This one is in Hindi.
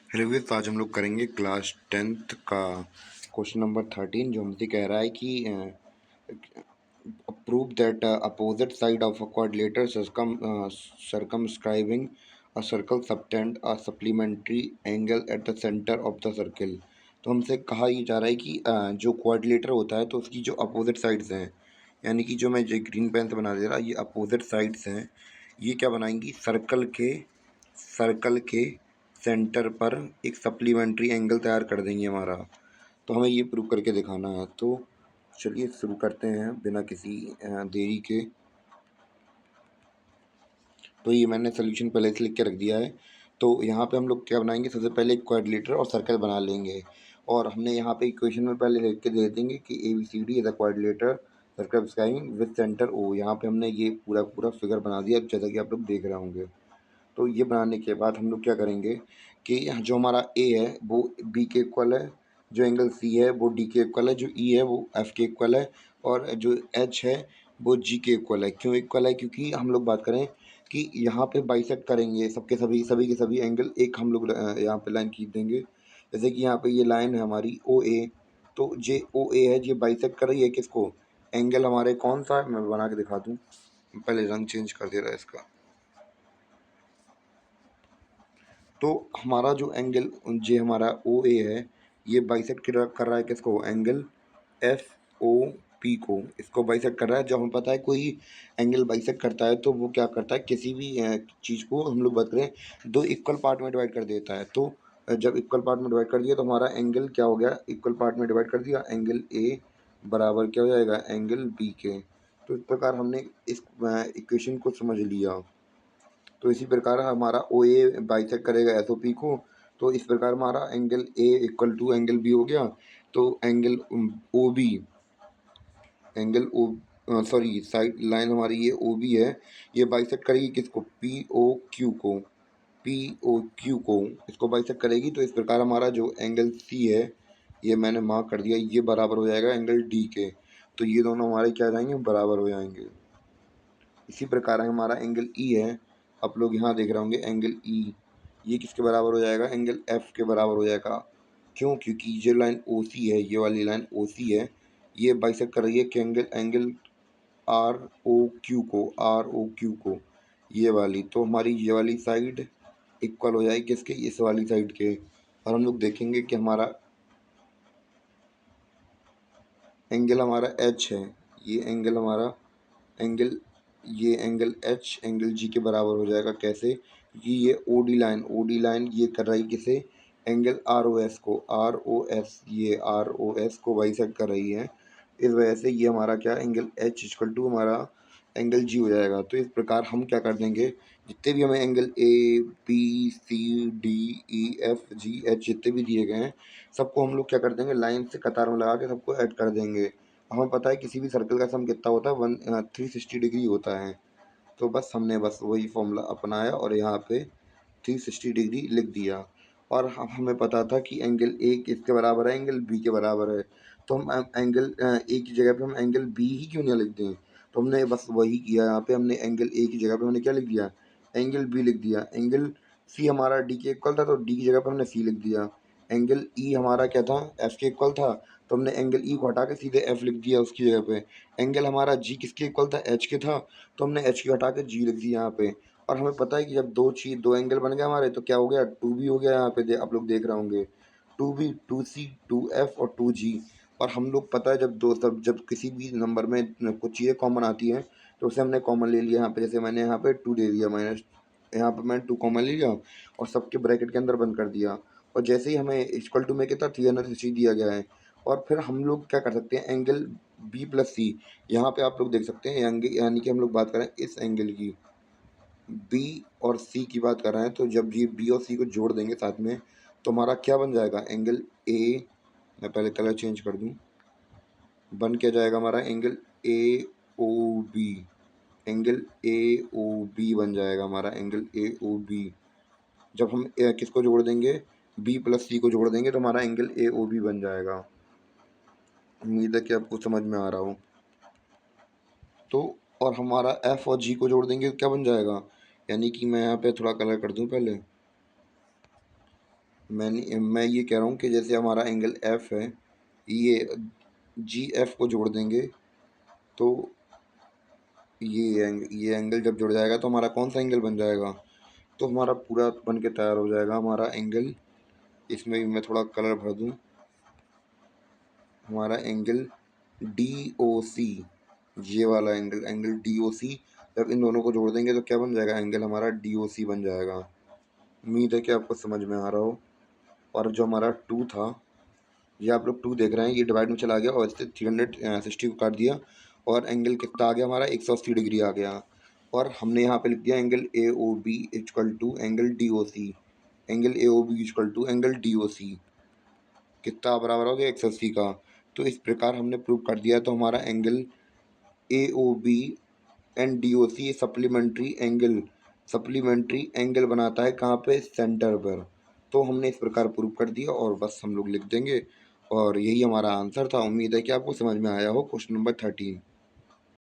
हेलो व्यूअर्स, आज हम लोग करेंगे क्लास 10th का क्वेश्चन नंबर 13 जो हमसे कह रहा है कि prove that opposite side of a quadrilateral circumscribing a circle subtend a supplementary angle at the center of the circle। तो हमसे कहा ये जा रहा है कि जो क्वाड्रिलेटर होता है तो उसकी जो अपोजिट साइड्स हैं, यानी कि जो मैं जो ग्रीन पेन से बना दे रहा, ये अपोजिट साइड्स हैं, ये क्या बनाएंगी, सर्कल के सेंटर पर एक सप्लीमेंट्री एंगल तैयार कर देंगे हमारा। तो हमें ये प्रूव करके दिखाना है। तो चलिए शुरू करते हैं बिना किसी देरी के। तो ये मैंने सोल्यूशन पहले से लिख के रख दिया है। तो यहाँ पे हम लोग क्या बनाएंगे, सबसे पहले एक क्वाड्रिलेटर और सर्कल बना लेंगे। और हमने यहाँ पे इक्वेशन में पहले लिख के दे देंगे कि ABCD is a quadrilateral circle skiing with centre O। यहाँ पे हमने ये पूरा पूरा फिगर बना दिया, जैसा कि आप लोग देख रहे होंगे। तो ये बनाने के बाद हम लोग क्या करेंगे कि जो हमारा ए है वो बी के इक्वल है, जो एंगल सी है वो डी के इक्वल है, जो ई है वो एफ के इक्वल है, और जो एच है वो जी के इक्वल है। क्यों इक्वल है? क्योंकि हम लोग बात करें कि यहाँ पे बाइसेक्ट करेंगे सबके सभी के सभी एंगल, एक हम लोग यहाँ पे लाइन खींच देंगे। जैसे कि यहाँ पे ये लाइन है हमारी ओ ए, तो जे ओ ए है, ये बाइसेक्ट कर रही है किसको, एंगल हमारे कौन सा है, मैं बना के दिखा दूँ। पहले रंग चेंज कर दे रहा है इसका। तो हमारा जो एंगल जे हमारा ओ ए है, ये बाइसेक्ट कर रहा है किसको, एंगल एफ ओ पी को, इसको बाइसेक्ट कर रहा है। जब हमें पता है कोई एंगल बाइसेक्ट करता है तो वो क्या करता है, किसी भी चीज़ को हम लोग बात करें दो इक्वल पार्ट में डिवाइड कर देता है। तो जब इक्वल पार्ट में डिवाइड कर दिया तो हमारा एंगल क्या हो गया, इक्वल पार्ट में डिवाइड कर दिया, एंगल ए बराबर क्या हो जाएगा, एंगल बी के। तो इस प्रकार हमने इस इक्वेशन को समझ लिया। तो इसी प्रकार हमारा ओ ए बाइसेक्ट करेगा एस ओ पी को, तो इस प्रकार हमारा angle A equal to angle B हो गया। तो angle O B, angle O sorry side line हमारी ये ओ बी है, ये बाइसेक्ट करेगी किसको, पी ओ क्यू को, पी ओ क्यू को इसको बाइसेक्ट करेगी। तो इस प्रकार हमारा जो एंगल सी है, ये मैंने मार्क कर दिया, ये बराबर हो जाएगा एंगल डी के। तो ये दोनों हमारे क्या हो जाएंगे, बराबर हो जाएंगे। इसी प्रकार हमारा एंगल ई है, आप लोग यहाँ देख रहे होंगे एंगल ई, ये किसके बराबर हो जाएगा, एंगल एफ के बराबर हो जाएगा। क्यों? क्योंकि ये लाइन ओ सी है, ये वाली लाइन ओ सी है, ये बाइसेक्ट कर रही है कि angle angle R O Q को, आर ओ क्यू को, ये वाली। तो हमारी ये वाली साइड इक्वल हो जाएगी किसके, इस वाली साइड के। और हम लोग देखेंगे कि हमारा एंगल हमारा एच है, ये एंगल हमारा एंगल, ये एंगल एच एंगल जी के बराबर हो जाएगा। कैसे? क्योंकि ये ओ डी लाइन ये कर रही किसे, एंगल आर ओ एस को, आर ओ एस, ये आर ओ एस को बाइसेक्ट कर रही है। इस वजह से ये हमारा क्या, एंगल एच इक्वल टू हमारा एंगल जी हो जाएगा। तो इस प्रकार हम क्या कर देंगे, जितने भी हमें angle A B C D E F G H जितने भी दिए गए हैं, सबको हम लोग क्या कर देंगे, लाइन से कतार में लगा के सबको ऐड कर देंगे। हमें पता है किसी भी सर्कल का सम कितना होता है, 360 डिग्री होता है। तो बस हमने बस वही फॉर्मूला अपनाया और यहाँ पे 360 डिग्री लिख दिया। और हमें पता था कि एंगल ए किसके बराबर है, एंगल बी के बराबर है। तो हम एंगल ए की जगह पे हम एंगल बी ही क्यों ना लिख दें। तो हमने बस वही किया, यहाँ पे हमने एंगल ए की जगह पे हमने क्या लिख दिया, एंगल बी लिख दिया। एंगल सी हमारा डी के इक्वल था तो डी की जगह पे हमने सी लिख दिया। एंगल ई हमारा क्या था, एफ के इक्वल था, तो हमने एंगल ई को हटा के सीधे एफ लिख दिया उसकी जगह पे। एंगल हमारा जी किसके इक्वल था, एच के था, तो हमने एच की हटा के जी लिख दिया यहाँ पे। और हमें पता है कि जब दो एंगल बन गए हमारे तो क्या हो गया, टू बी हो गया। यहाँ पे आप लोग देख रहे होंगे two B, two C, two F और टू जी। और हम लोग पता है जब किसी भी नंबर में कुछ चीज़ें कॉमन आती हैं तो उसे हमने कॉमन ले लिया। यहाँ पे जैसे मैंने यहाँ पे टू ले लिया, माइनस यहाँ पे मैंने टू कॉमन ले लिया और सबके ब्रैकेट के अंदर बंद कर दिया। और जैसे ही हमें इक्वल टू में कितना 360 दिया गया है, और फिर हम लोग क्या कर सकते हैं, एंगल बी प्लस सी, यहाँ पे आप लोग देख सकते हैं, यानी कि हम लोग बात करें इस एंगल की, बी और सी की बात कर रहे हैं। तो जब ये बी और सी को जोड़ देंगे साथ में तो हमारा क्या बन जाएगा, एंगल ए, मैं पहले कलर चेंज कर दूं, बन क्या जाएगा हमारा, angle A O B, angle A O B बन जाएगा हमारा, एंगल ए ओ बी। जब हम किसको जोड़ देंगे, बी प्लस सी को जोड़ देंगे तो हमारा एंगल ए ओ बी बन जाएगा। उम्मीद है कि आपको समझ में आ रहा हो। तो और हमारा एफ और जी को जोड़ देंगे तो क्या बन जाएगा, यानी कि मैं यहाँ पे थोड़ा कलर कर दूं पहले, मैं ये कह रहा हूँ कि जैसे हमारा एंगल एफ है, ये जी एफ को जोड़ देंगे तो ये एंगल जब जुड़ जाएगा तो हमारा कौन सा एंगल बन जाएगा, तो हमारा पूरा बन के तैयार हो जाएगा हमारा एंगल। इसमें भी मैं थोड़ा कलर भर दूँ। हमारा एंगल डी ओ सी, ये वाला एंगल एंगल डी ओ सी, जब इन दोनों को जोड़ देंगे तो क्या बन जाएगा, एंगल हमारा डी ओ सी बन जाएगा। उम्मीद है कि आपको समझ में आ रहा हो। और जो हमारा टू था, ये आप लोग टू देख रहे हैं, ये डिवाइड में चला गया और इससे 360 को काट दिया और एंगल कितना आ गया हमारा, 180 डिग्री आ गया। और हमने यहाँ पे लिख दिया angle A O B equal to angle D O C, angle A O B equal to angle D O C कितना बराबर हो गया, 180 का। तो इस प्रकार हमने प्रूव कर दिया। तो हमारा angle A O B and D O C supplementary angle बनाता है कहाँ पे, सेंटर पर। तो हमने इस प्रकार प्रूव कर दिया और बस हम लोग लिख देंगे और यही हमारा आंसर था। उम्मीद है कि आपको समझ में आया हो क्वेश्चन नंबर 13।